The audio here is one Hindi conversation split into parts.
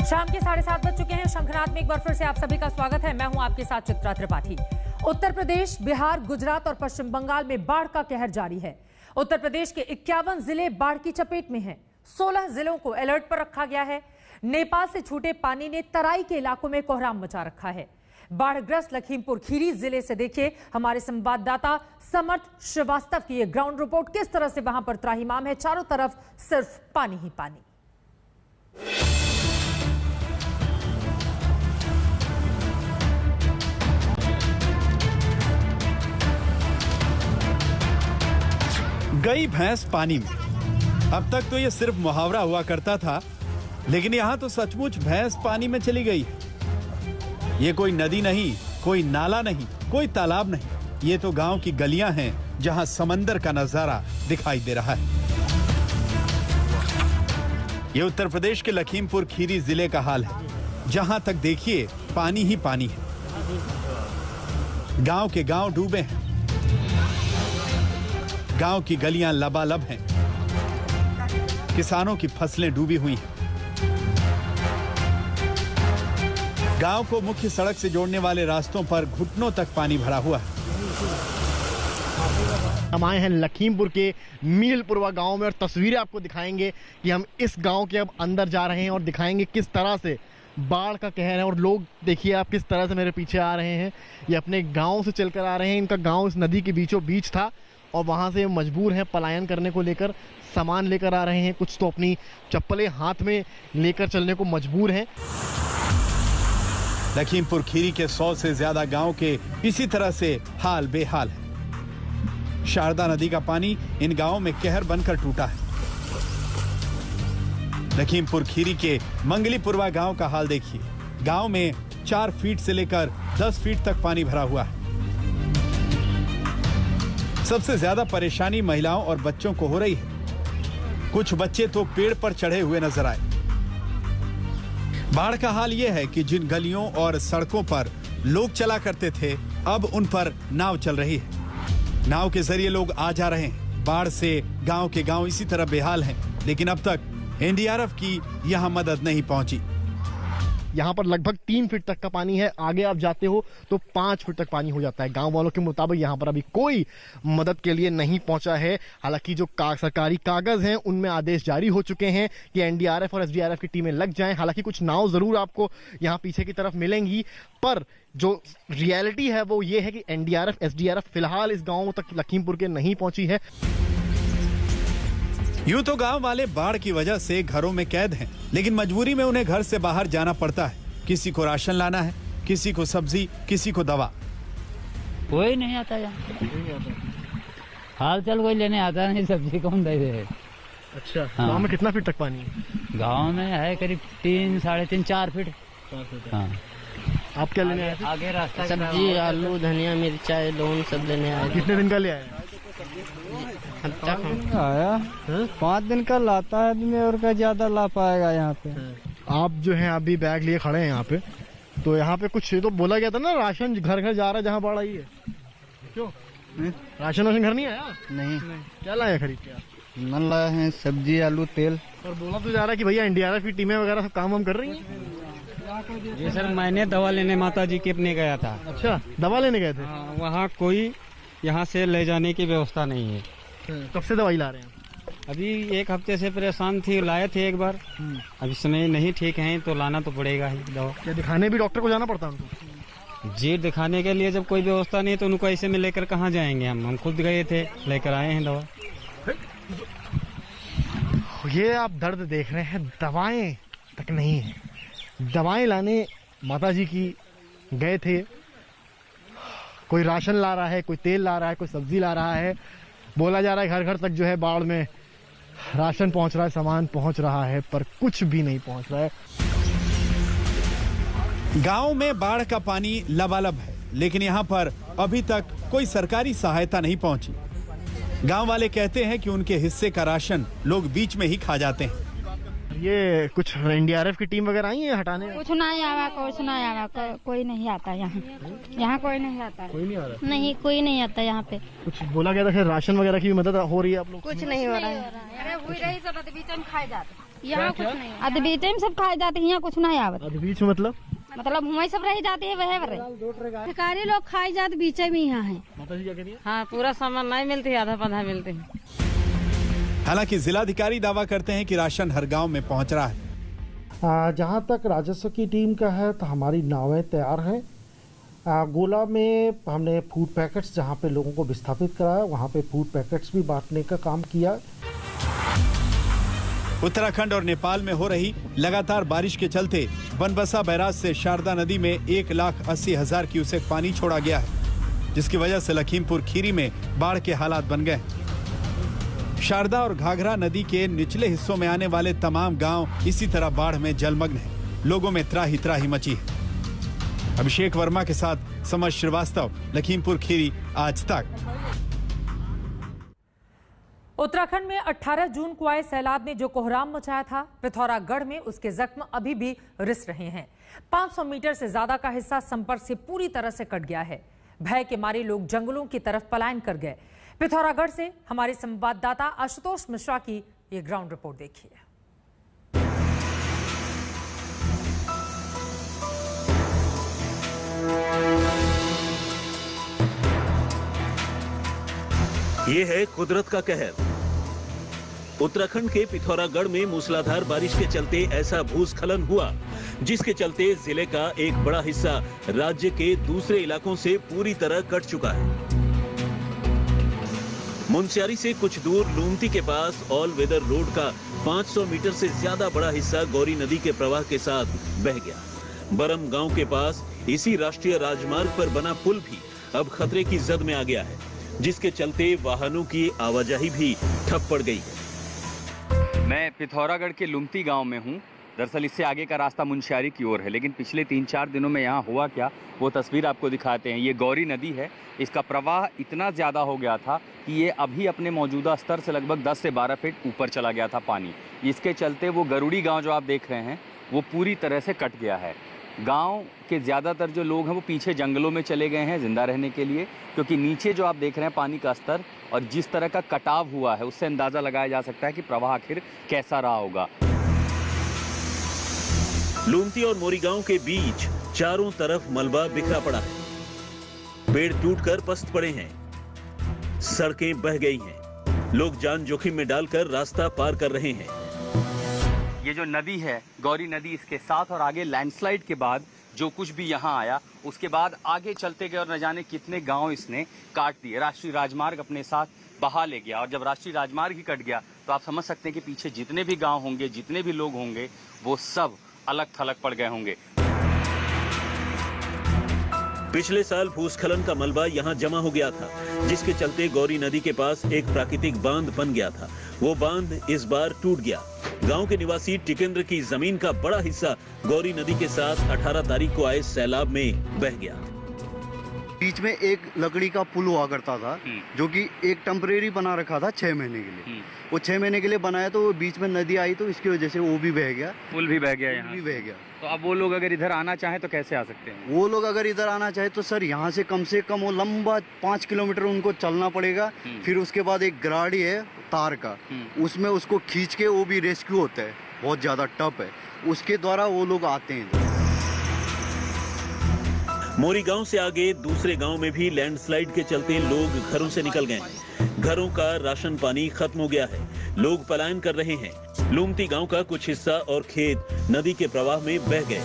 शाम के 7:30 बज चुके हैं। शंखनाद में एक बार फिर से आप सभी का स्वागत है। मैं हूं आपके साथ चित्रा त्रिपाठी। उत्तर प्रदेश, बिहार, गुजरात और पश्चिम बंगाल में बाढ़ का कहर जारी है। उत्तर प्रदेश के 51 जिले बाढ़ की चपेट में हैं। 16 जिलों को अलर्ट पर रखा गया है। नेपाल से छूटे पानी ने तराई के इलाकों में कोहराम मचा रखा है। बाढ़ग्रस्त लखीमपुर खीरी जिले से देखिए हमारे संवाददाता समर्थ श्रीवास्तव की ये ग्राउंड रिपोर्ट। किस तरह से वहां पर त्राहिमाम है, चारों तरफ सिर्फ पानी ही पानी। गई भैंस पानी में। अब तक तो ये सिर्फ मुहावरा हुआ करता था, लेकिन यहां तो सचमुच भैंस पानी में चली गई। ये कोई नदी नहीं, कोई नाला नहीं, कोई तालाब नहीं, ये तो गांव की गलियां हैं जहां समंदर का नजारा दिखाई दे रहा है। ये उत्तर प्रदेश के लखीमपुर खीरी जिले का हाल है, जहां तक देखिए पानी ही पानी है। गांव के गांव डूबे हैं, गांव की गलियां लबालब हैं, किसानों की फसलें डूबी हुई हैं। गांव को मुख्य सड़क से जोड़ने वाले रास्तों पर घुटनों तक पानी भरा हुआ है। हम आए हैं लखीमपुर के मीलपुरवा गांव में और तस्वीरें आपको दिखाएंगे कि हम इस गांव के अब अंदर जा रहे हैं और दिखाएंगे किस तरह से बाढ़ का कहर है। और लोग देखिए आप किस तरह से मेरे पीछे आ रहे हैं, ये अपने गांव से चलकर आ रहे हैं। इनका गांव इस नदी के बीचों बीच था और वहां से मजबूर हैं पलायन करने को लेकर, सामान लेकर आ रहे हैं। कुछ तो अपनी चप्पलें हाथ में लेकर चलने को मजबूर हैं। लखीमपुर खीरी के 100 से ज्यादा गांव के इसी तरह से हाल बेहाल है। शारदा नदी का पानी इन गांवों में कहर बनकर टूटा है। लखीमपुर खीरी के मंगलीपुरवा गांव का हाल देखिए। गांव में 4 फीट से लेकर 10 फीट तक पानी भरा हुआ है। सबसे ज्यादा परेशानी महिलाओं और बच्चों को हो रही है। कुछ बच्चे तो पेड़ पर चढ़े हुए नजर आए। बाढ़ का हाल यह है कि जिन गलियों और सड़कों पर लोग चला करते थे, अब उन पर नाव चल रही है। नाव के जरिए लोग आ जा रहे हैं। बाढ़ से गांव के गांव इसी तरह बेहाल हैं, लेकिन अब तक एनडीआरएफ की यहां मदद नहीं पहुंची। यहाँ पर लगभग 3 फीट तक का पानी है। आगे आप जाते हो तो 5 फीट तक पानी हो जाता है। गांव वालों के मुताबिक यहाँ पर अभी कोई मदद के लिए नहीं पहुंचा है। हालांकि जो सरकारी कागज हैं उनमें आदेश जारी हो चुके हैं कि एनडीआरएफ और एसडीआरएफ की टीमें लग जाएं। हालांकि कुछ नाव जरूर आपको यहाँ पीछे की तरफ मिलेंगी, पर जो रियलिटी है वो ये है कि एनडीआरएफ एसडीआरएफ फिलहाल इस गाँव तक लखीमपुर के नहीं पहुंची है। यूं तो गांव वाले बाढ़ की वजह से घरों में कैद हैं, लेकिन मजबूरी में उन्हें घर से बाहर जाना पड़ता है। किसी को राशन लाना है, किसी को सब्जी, किसी को दवा। कोई नहीं आता यहाँ, हाल चाल कोई लेने आता नहीं, सब्जी कौन दे दे। अच्छा, हाँ। गाँव में कितना फीट तक पानी है? गाँव में है करीब 3, 3.5, 4 फीट। हाँ। आप क्या लेने आए थे? आगे रास्ता सब्जी, आलू, धनिया, मिर्चाई, लौंग सब लेने आए। कितने दिन का ले आए? आया 5 दिन का लाता है आदमी, और का ज्यादा ला पाएगा यहाँ पे। आप जो हैं अभी बैग लिए खड़े हैं यहाँ पे, तो यहाँ पे कुछ तो बोला गया था ना, राशन घर घर जा रहा है जहाँ बाढ़ आई है। क्यों राशन घर नहीं आया? नहीं। क्या लाया खरीद के? मन लाया है सब्जी, आलू, तेल। और बोला तो जा रहा है कि भैया एनडीआरएफ की टीमें वगैरह सब काम कर रही हैं। जी सर, मैंने दवा लेने माता जी के अपने गया था। अच्छा, दवा लेने गए थे? वहाँ कोई यहाँ से ले जाने की व्यवस्था नहीं है। कब से दवाई ला रहे हैं? अभी 1 हफ्ते से परेशान थी, लाए थे एक बार। अब इस समय नहीं ठीक है तो लाना तो पड़ेगा ही दवा। क्या दिखाने भी डॉक्टर को जाना पड़ता है उनको? जी, दिखाने के लिए जब कोई व्यवस्था नहीं है तो उनको ऐसे में लेकर कहाँ जाएंगे। हम खुद गए थे, लेकर आए हैं दवा। ये आप दर्द देख रहे हैं, दवाएं तक नहीं है। दवाएं लाने माता जी की गए थे। कोई राशन ला रहा है, कोई तेल ला रहा है, कोई सब्जी ला रहा है। बोला जा रहा है घर घर तक जो है बाढ़ में राशन पहुंच रहा है, सामान पहुंच रहा है, पर कुछ भी नहीं पहुंच रहा है। गांव में बाढ़ का पानी लबालब है, लेकिन यहाँ पर अभी तक कोई सरकारी सहायता नहीं पहुंची। गांव वाले कहते हैं कि उनके हिस्से का राशन लोग बीच में ही खा जाते हैं। ये कुछ एनडीआरएफ की टीम वगैरह आई है हटाने? कुछ नहीं आवा, कुछ नहीं आवा, कोई नहीं आता यहाँ। यहाँ कोई नहीं आता। कोई नहीं आ रहा? नहीं, कोई नहीं आता यहाँ पे। कुछ बोला गया था राशन वगैरह की भी मदद हो रही है आप लोग? कुछ नहीं हो रहा है। अरे वही रही सब बीच में खाए जाते। यहाँ कुछ नहीं, अध बीच में सब खाए जाते हैं, यहाँ कुछ नहीं आवत। अध बीच मतलब हुआ सब रह जाते हैं वह सरकारी लोग खाए जाते बीच में यहाँ है। हाँ, पूरा सामान नहीं मिलती, आधा पौधा मिलते हैं। हालांकि जिलाधिकारी दावा करते हैं कि राशन हर गांव में पहुंच रहा है। जहाँ तक राजस्व की टीम का है तो हमारी नावें तैयार हैं। गोला में हमने फूड पैकेट्स जहाँ पे लोगों को विस्थापित कराया, वहाँ पे फूड पैकेट्स भी बांटने का काम किया। उत्तराखंड और नेपाल में हो रही लगातार बारिश के चलते बनबसा बैराज से शारदा नदी में 1,80,000 क्यूसेक पानी छोड़ा गया है, जिसकी वजह से लखीमपुर खीरी में बाढ़ के हालात बन गए। शारदा और घाघरा नदी के निचले हिस्सों में आने वाले तमाम गांव इसी तरह बाढ़ में जलमग्न हैं। लोगों में त्राही त्राही मची है। अभिषेक वर्मा के साथ समर श्रीवास्तव, लखीमपुर खीरी, आज तक। उत्तराखंड में 18 जून को आए सैलाब ने जो कोहराम मचाया था, पिथौरागढ़ में उसके जख्म अभी भी रिस रहे हैं। 500 मीटर से ज्यादा का हिस्सा संपर्क से पूरी तरह से कट गया है। भय के मारे लोग जंगलों की तरफ पलायन कर गए। पिथौरागढ़ से हमारे संवाददाता आशुतोष मिश्रा की ये ग्राउंड रिपोर्ट देखिए। ये है कुदरत का कहर। उत्तराखंड के पिथौरागढ़ में मूसलाधार बारिश के चलते ऐसा भूस्खलन हुआ, जिसके चलते जिले का एक बड़ा हिस्सा राज्य के दूसरे इलाकों से पूरी तरह कट चुका है। मुनस्यारी से कुछ दूर लूमती के पास ऑल वेदर रोड का 500 मीटर से ज्यादा बड़ा हिस्सा गौरी नदी के प्रवाह के साथ बह गया। बरम गांव के पास इसी राष्ट्रीय राजमार्ग पर बना पुल भी अब खतरे की जद में आ गया है, जिसके चलते वाहनों की आवाजाही भी ठप पड़ गई है। मैं पिथौरागढ़ के लुमती गांव में हूं। दरअसल इससे आगे का रास्ता मुनस्यारी की ओर है, लेकिन पिछले 3-4 दिनों में यहाँ हुआ क्या, वो तस्वीर आपको दिखाते हैं। ये गौरी नदी है, इसका प्रवाह इतना ज़्यादा हो गया था कि ये अभी अपने मौजूदा स्तर से लगभग 10 से 12 फीट ऊपर चला गया था पानी। इसके चलते वो गरुड़ी गाँव जो आप देख रहे हैं वो पूरी तरह से कट गया है। गांव के ज़्यादातर जो लोग हैं वो पीछे जंगलों में चले गए हैं जिंदा रहने के लिए, क्योंकि नीचे जो आप देख रहे हैं पानी का स्तर और जिस तरह का कटाव हुआ है उससे अंदाज़ा लगाया जा सकता है कि प्रवाह आखिर कैसा रहा होगा। लूमती और मोरी गांव के बीच चारों तरफ मलबा बिखरा पड़ा है। पेड़ टूटकर पस्त पड़े हैं, सड़कें बह गई हैं, लोग जान जोखिम में डालकर रास्ता पार कर रहे हैं। ये जो नदी है गौरी नदी, इसके साथ और आगे लैंडस्लाइड के बाद जो कुछ भी यहाँ आया उसके बाद आगे चलते गए और न जाने कितने गांव इसने काट दिए। राष्ट्रीय राजमार्ग अपने साथ बहा ले गया, और जब राष्ट्रीय राजमार्ग ही कट गया तो आप समझ सकते हैं कि पीछे जितने भी गांव होंगे, जितने भी लोग होंगे, वो सब अलग थलग पड़ गए होंगे। पिछले साल भूस्खलन का मलबा यहाँ जमा हो गया था, जिसके चलते गौरी नदी के पास एक प्राकृतिक बांध बन गया था। वो बांध इस बार टूट गया। गांव के निवासी टिकेंद्र की जमीन का बड़ा हिस्सा गौरी नदी के साथ 18 तारीख को आए सैलाब में बह गया। बीच में एक लकड़ी का पुल हुआ करता था, जो कि एक टेम्परेरी बना रखा था 6 महीने के लिए। वो 6 महीने के लिए बनाया, तो वो बीच में नदी आई तो इसकी वजह से वो भी बह गया, पुल भी बह गया, यहाँ भी बह गया। तो अब वो लोग अगर इधर आना चाहें तो कैसे आ सकते हैं? वो लोग अगर इधर आना चाहे तो सर यहाँ से कम वो लंबा 5 किलोमीटर उनको चलना पड़ेगा। फिर उसके बाद एक गाड़ी है तार का, उसमें उसको खींच के वो भी रेस्क्यू होता है, बहुत ज्यादा टफ है, उसके द्वारा वो लोग आते हैं। मोरी गांव से आगे दूसरे गांव में भी लैंडस्लाइड के चलते लोग घरों से निकल गए हैं। घरों का राशन पानी खत्म हो गया है, लोग पलायन कर रहे हैं। लूमती गांव का कुछ हिस्सा और खेत नदी के प्रवाह में बह गए।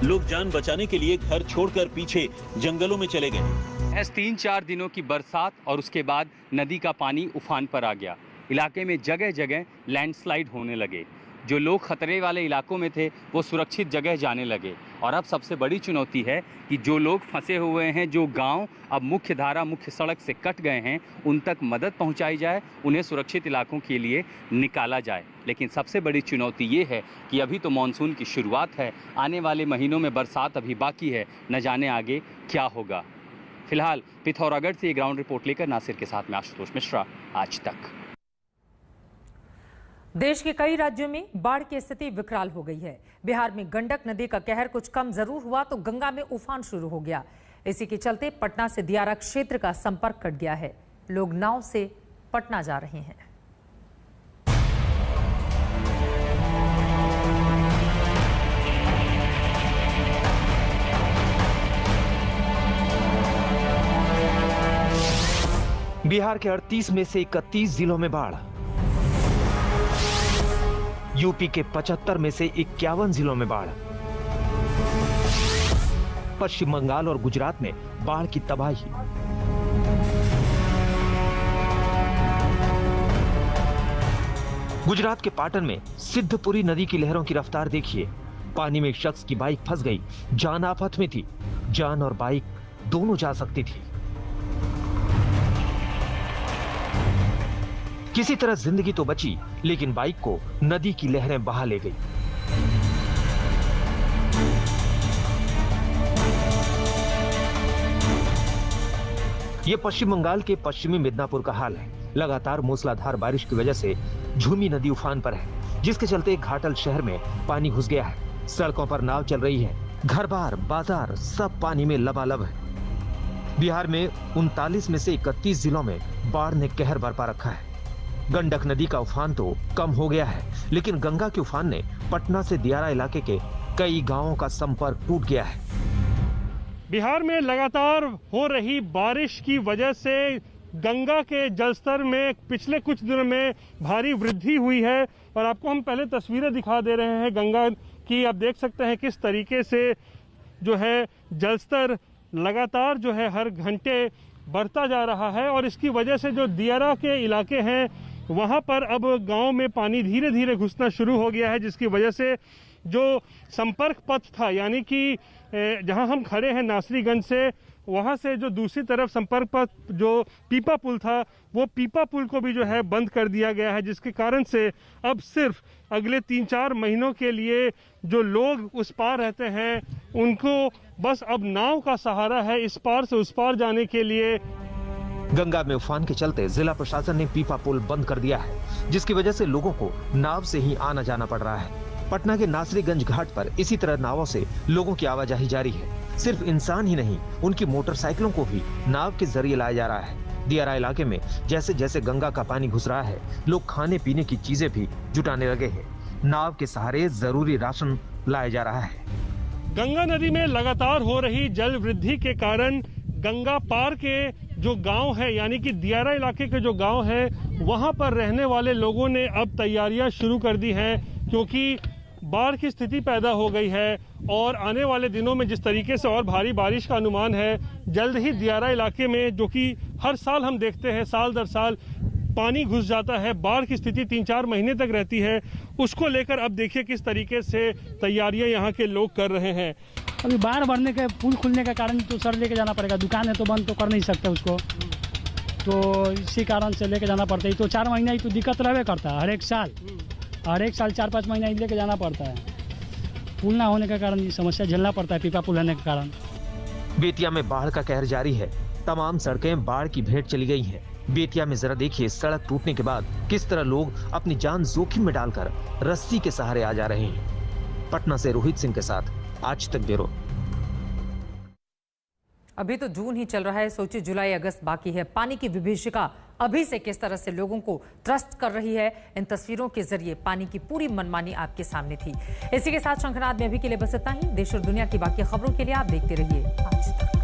लोग जान बचाने के लिए घर छोड़कर पीछे जंगलों में चले गए। 3-4 दिनों की बरसात और उसके बाद नदी का पानी उफान पर आ गया। इलाके में जगह जगह लैंडस्लाइड होने लगे। जो लोग खतरे वाले इलाकों में थे वो सुरक्षित जगह जाने लगे। और अब सबसे बड़ी चुनौती है कि जो लोग फंसे हुए हैं, जो गांव अब मुख्य धारा मुख्य सड़क से कट गए हैं, उन तक मदद पहुंचाई जाए, उन्हें सुरक्षित इलाकों के लिए निकाला जाए। लेकिन सबसे बड़ी चुनौती ये है कि अभी तो मानसून की शुरुआत है, आने वाले महीनों में बरसात अभी बाकी है, न जाने आगे क्या होगा। फिलहाल पिथौरागढ़ से ये ग्राउंड रिपोर्ट लेकर नासिर के साथ में आशुतोष मिश्रा, आज तक। देश के कई राज्यों में बाढ़ की स्थिति विकराल हो गई है। बिहार में गंडक नदी का कहर कुछ कम जरूर हुआ तो गंगा में उफान शुरू हो गया। इसी के चलते पटना से दियारा क्षेत्र का संपर्क कट गया है। लोग नाव से पटना जा रहे हैं। बिहार के 38 में से 31 जिलों में बाढ़, यूपी के 75 में से 51 जिलों में बाढ़, पश्चिम बंगाल और गुजरात में बाढ़ की तबाही। गुजरात के पाटन में सिद्धपुरी नदी की लहरों की रफ्तार देखिए। पानी में एक शख्स की बाइक फंस गई, जान आफत में थी। जान और बाइक दोनों जा सकती थी। किसी तरह जिंदगी तो बची, लेकिन बाइक को नदी की लहरें बहा ले गई। यह पश्चिम बंगाल के पश्चिमी मिदनापुर का हाल है। लगातार मूसलाधार बारिश की वजह से झूमी नदी उफान पर है, जिसके चलते घाटल शहर में पानी घुस गया है। सड़कों पर नाव चल रही है, घर-बार, बाजार सब पानी में लबालब है। बिहार में 39 में से 31 जिलों में बाढ़ ने कहर बरपा रखा है। गंडक नदी का उफान तो कम हो गया है, लेकिन गंगा के उफान ने पटना से दियारा इलाके के कई गांवों का संपर्क टूट गया है। बिहार में लगातार हो रही बारिश की वजह से गंगा के जलस्तर में पिछले कुछ दिनों में भारी वृद्धि हुई है और आपको हम पहले तस्वीरें दिखा दे रहे हैं गंगा की। आप देख सकते हैं किस तरीके से जो है जलस्तर लगातार जो है हर घंटे बढ़ता जा रहा है और इसकी वजह से जो दियारा के इलाके हैं वहां पर अब गांव में पानी धीरे धीरे घुसना शुरू हो गया है, जिसकी वजह से जो संपर्क पथ था, यानी कि जहां हम खड़े हैं नासरीगंज से, वहां से जो दूसरी तरफ संपर्क पथ जो पीपा पुल था, वो पीपा पुल को भी जो है बंद कर दिया गया है, जिसके कारण से अब सिर्फ अगले 3-4 महीनों के लिए जो लोग उस पार रहते हैं उनको बस अब नाव का सहारा है इस पार से उस पार जाने के लिए। गंगा में उफान के चलते जिला प्रशासन ने पीपा पुल बंद कर दिया है, जिसकी वजह से लोगों को नाव से ही आना जाना पड़ रहा है। पटना के नासरीगंज घाट पर इसी तरह नावों से लोगों की आवाजाही जारी है। सिर्फ इंसान ही नहीं, उनकी मोटरसाइकिलों को भी नाव के जरिए लाया जा रहा है। दियारा इलाके में जैसे जैसे गंगा का पानी घुस रहा है, लोग खाने पीने की चीजें भी जुटाने लगे हैं। नाव के सहारे जरूरी राशन लाया जा रहा है। गंगा नदी में लगातार हो रही जल वृद्धि के कारण गंगा पार के जो गांव है, यानी कि दियारा इलाके के जो गांव है, वहां पर रहने वाले लोगों ने अब तैयारियां शुरू कर दी हैं, क्योंकि बाढ़ की स्थिति पैदा हो गई है और आने वाले दिनों में जिस तरीके से और भारी बारिश का अनुमान है, जल्द ही दियारा इलाके में, जो कि हर साल हम देखते हैं साल दर साल पानी घुस जाता है, बाढ़ की स्थिति 3-4 महीने तक रहती है, उसको लेकर अब देखिए किस तरीके से तैयारियां यहाँ के लोग कर रहे हैं। अभी बाढ़ बढ़ने के, पुल खुलने के कारण तो सर लेके जाना पड़ेगा, दुकान है तो बंद तो कर नहीं सकते उसको, तो इसी कारण से लेके जाना पड़ता है। तो 4 महीना ही तो दिक्कत रहने करता है, हर एक साल 4-5 महीना ही लेके जाना पड़ता है। पुल ना होने के कारण समस्या झेलना पड़ता है, पीपा पुल होने के कारण। बेतिया में बाढ़ का कहर जारी है, तमाम सड़कें बाढ़ की भेंट चली गई हैं। बेतिया में जरा देखिए सड़क टूटने के बाद किस तरह लोग अपनी जान जोखिम में डालकर रस्सी के सहारे आ जा रहे हैं। पटना से रोहित सिंह के साथ आज तक ब्यूरो। अभी तो जून ही चल रहा है, सोचिए जुलाई अगस्त बाकी है। पानी की विभीषिका अभी से किस तरह से लोगों को त्रस्त कर रही है, इन तस्वीरों के जरिए पानी की पूरी मनमानी आपके सामने थी। इसी के साथ शंखनाद में अभी के लिए बस इतना ही। देश और दुनिया की बाकी खबरों के लिए आप देखते रहिए आज तक।